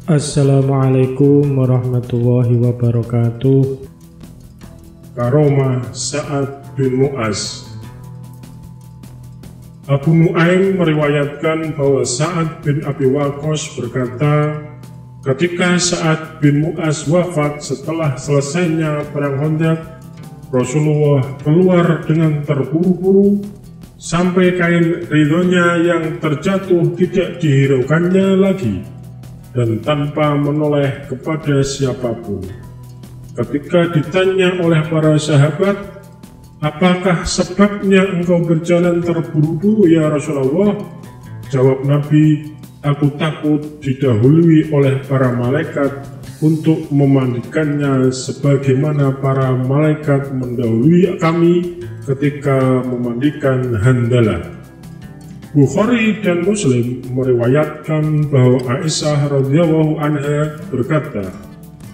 Assalamualaikum warahmatullahi wabarakatuh. Karomah Sa'ad bin Mu'az. Abu Nu'aim meriwayatkan bahwa Sa'ad bin Abi Waqqas berkata, ketika Sa'ad bin Mu'az wafat setelah selesainya perang Khandaq, Rasulullah keluar dengan terburu-buru sampai kain ridhonya yang terjatuh tidak dihiraukannya lagi dan tanpa menoleh kepada siapapun. Ketika ditanya oleh para sahabat, apakah sebabnya engkau berjalan terburu-buru ya Rasulullah? Jawab Nabi, aku takut didahului oleh para malaikat untuk memandikannya sebagaimana para malaikat mendahului kami ketika memandikan Handalah. Bukhari dan Muslim meriwayatkan bahwa Aisyah radhiyallahu anha berkata,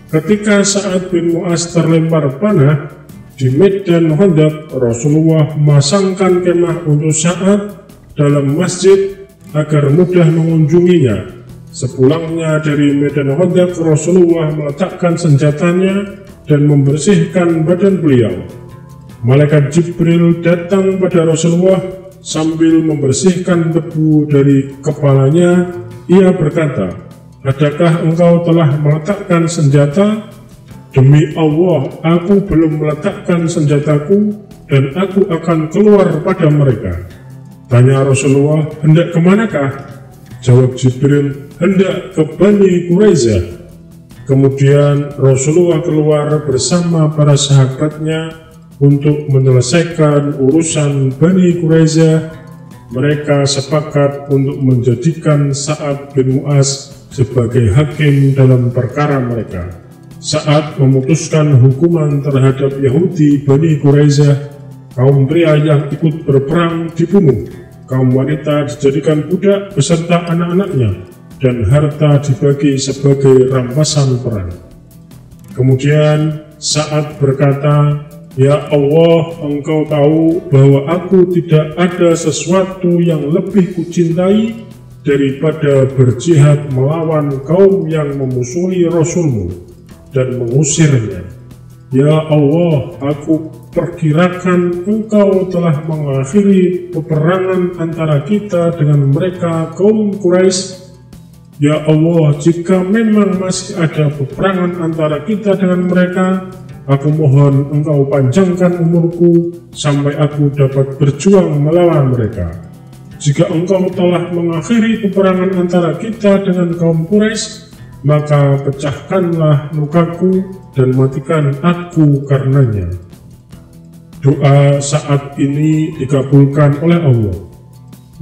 ketika Sa'ad bin Mu'az terlempar panah di medan Khandaq, Rasulullah memasangkan kemah untuk Sa'ad dalam masjid agar mudah mengunjunginya. Sepulangnya dari medan Khandaq, Rasulullah meletakkan senjatanya dan membersihkan badan beliau. Malaikat Jibril datang pada Rasulullah sambil membersihkan debu dari kepalanya. Ia berkata, adakah engkau telah meletakkan senjata? Demi Allah, aku belum meletakkan senjataku dan aku akan keluar pada mereka. Tanya Rasulullah, hendak kemanakah? Jawab Jibril, hendak ke Bani Quraisyah. Kemudian Rasulullah keluar bersama para sahabatnya untuk menyelesaikan urusan Bani Quraisyah. Mereka sepakat untuk menjadikan Sa'ad bin Mu'az sebagai hakim dalam perkara mereka. Sa'ad memutuskan hukuman terhadap Yahudi Bani Quraisyah. Kaum pria yang ikut berperang dibunuh, kaum wanita dijadikan budak beserta anak-anaknya, dan harta dibagi sebagai rampasan perang. Kemudian Sa'ad berkata, ya Allah, engkau tahu bahwa aku tidak ada sesuatu yang lebih kucintai daripada berjihad melawan kaum yang memusuhi Rasulmu dan mengusirnya. Ya Allah, aku perkirakan engkau telah mengakhiri peperangan antara kita dengan mereka kaum Quraisy. Ya Allah, jika memang masih ada peperangan antara kita dengan mereka, aku mohon engkau panjangkan umurku sampai aku dapat berjuang melawan mereka. Jika engkau telah mengakhiri peperangan antara kita dengan kaum Quraisy, maka pecahkanlah lukaku dan matikan aku karenanya. Doa Sa'ad ini dikabulkan oleh Allah.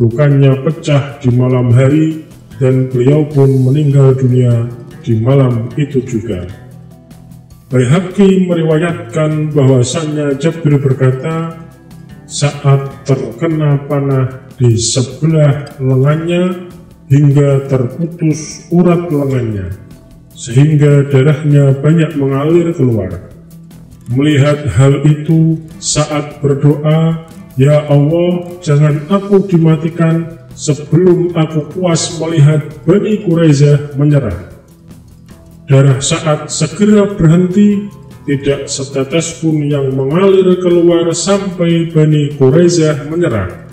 Lukanya pecah di malam hari dan beliau pun meninggal dunia di malam itu juga. Baihaqi meriwayatkan bahwasannya Jabir berkata, Sa'ad terkena panah di sebelah lengannya hingga terputus urat lengannya, sehingga darahnya banyak mengalir keluar. Melihat hal itu, Sa'ad berdoa, ya Allah, jangan aku dimatikan sebelum aku puas melihat Bani Quraisyah menyerah. Darah Sa'ad segera berhenti, tidak setetes pun yang mengalir keluar sampai Bani Quraisyah menyerah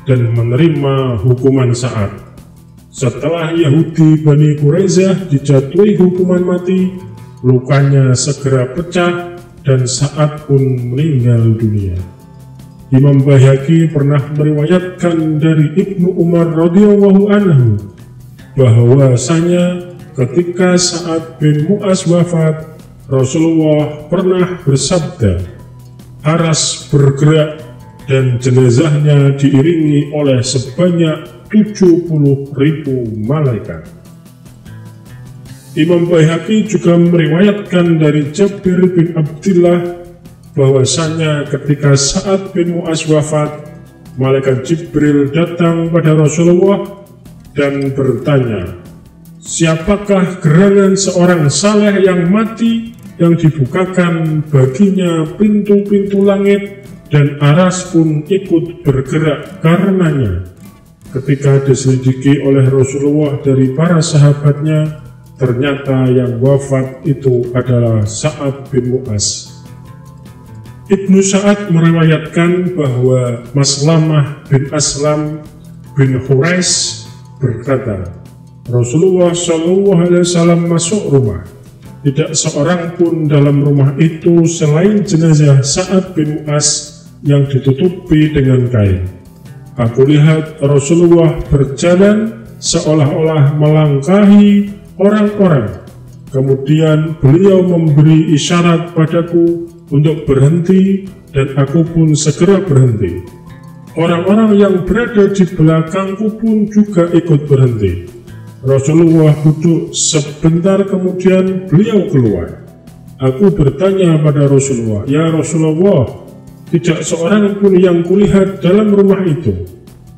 dan menerima hukuman Sa'ad. Setelah Yahudi Bani Quraisyah dijatuhi hukuman mati, lukanya segera pecah dan Sa'ad pun meninggal dunia. Imam Baihaqi pernah meriwayatkan dari Ibnu Umar radhiyallahu anhu bahwasanya ketika Sa'ad bin Mu'az wafat, Rasulullah pernah bersabda, aras bergerak dan jenazahnya diiringi oleh sebanyak 70.000 malaikat. Imam Baihaqi juga meriwayatkan dari Jabir bin Abdillah bahwasanya ketika Sa'ad bin Mu'az wafat, malaikat Jibril datang pada Rasulullah dan bertanya, siapakah gerangan seorang saleh yang mati yang dibukakan baginya pintu-pintu langit dan aras pun ikut bergerak karenanya? Ketika diselidiki oleh Rasulullah dari para sahabatnya, ternyata yang wafat itu adalah Sa'ad bin Mu'az. Ibnu Sa'ad meriwayatkan bahwa Maslamah bin Aslam bin Hurais berkata, Rasulullah SAW masuk rumah. Tidak seorang pun dalam rumah itu selain jenazah Sa'ad bin Mu'az yang ditutupi dengan kain. Aku lihat Rasulullah berjalan seolah-olah melangkahi orang-orang. Kemudian beliau memberi isyarat padaku untuk berhenti dan aku pun segera berhenti. Orang-orang yang berada di belakangku pun juga ikut berhenti. Rasulullah duduk sebentar, kemudian beliau keluar. Aku bertanya pada Rasulullah, "Ya Rasulullah, tidak seorang pun yang kulihat dalam rumah itu.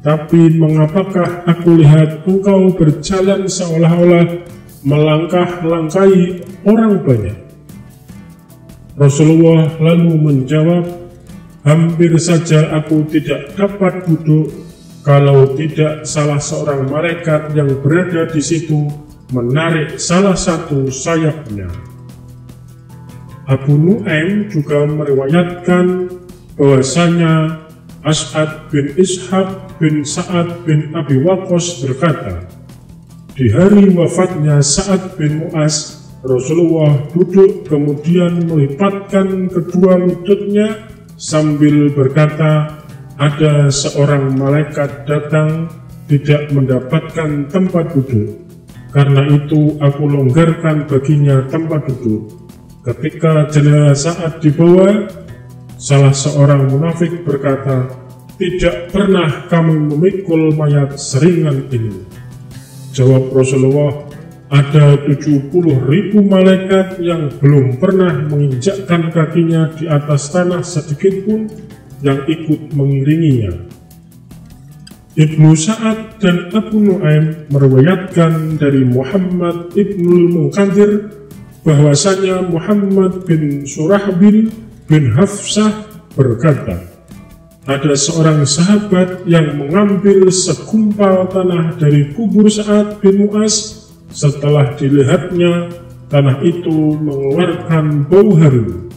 Tapi mengapakah aku lihat engkau berjalan seolah-olah melangkah-langkahi orang banyak?" Rasulullah lalu menjawab, "Hampir saja aku tidak dapat duduk kalau tidak salah seorang malaikat yang berada di situ menarik salah satu sayapnya." Abu Nu'aim juga meriwayatkan bahwasanya As'ad bin Ishaq bin Sa'ad bin Abi Waqqas berkata, di hari wafatnya Sa'ad bin Mu'az, Rasulullah duduk kemudian melipatkan kedua lututnya sambil berkata, ada seorang malaikat datang tidak mendapatkan tempat duduk. Karena itu aku longgarkan baginya tempat duduk. Ketika jenazah Sa'ad dibawa, salah seorang munafik berkata, tidak pernah kami memikul mayat seringan ini. Jawab Rasulullah, ada 70.000 malaikat yang belum pernah menginjakkan kakinya di atas tanah sedikit pun yang ikut mengiringinya. Ibnu Sa'ad dan Abu Nu'aim meriwayatkan dari Muhammad ibnul Munkadir bahwasanya Muhammad bin Surahbil bin Hafsah berkata, ada seorang sahabat yang mengambil segumpal tanah dari kubur Sa'ad bin Mu'az. Setelah dilihatnya, tanah itu mengeluarkan bau harum.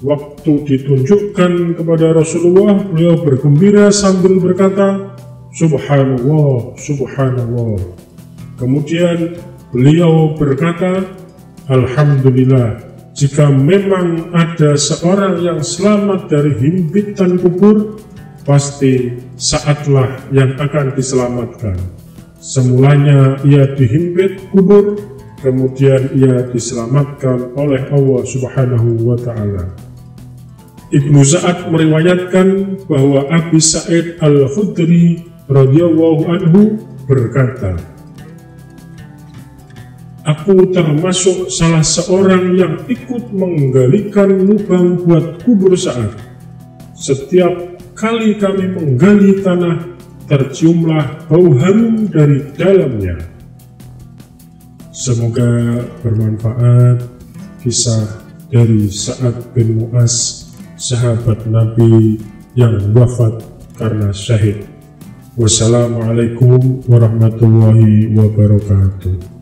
Waktu ditunjukkan kepada Rasulullah, beliau bergembira sambil berkata, Subhanallah, Subhanallah. Kemudian beliau berkata, Alhamdulillah, jika memang ada seorang yang selamat dari himpitan kubur, pasti Sa'adlah yang akan diselamatkan. Semulanya ia dihimpit kubur, kemudian ia diselamatkan oleh Allah Subhanahu wa Ta'ala. Ibnu Sa'ad meriwayatkan bahwa Abi Sa'id Al-Khudri radhiyallahu anhu berkata, aku termasuk salah seorang yang ikut menggalikan lubang buat kubur Sa'ad. Setiap kali kami menggali tanah, terciumlah bau harum dari dalamnya. Semoga bermanfaat kisah dari Sa'ad bin Mu'az, sahabat Nabi yang wafat karena syahid. Wassalamualaikum warahmatullahi wabarakatuh.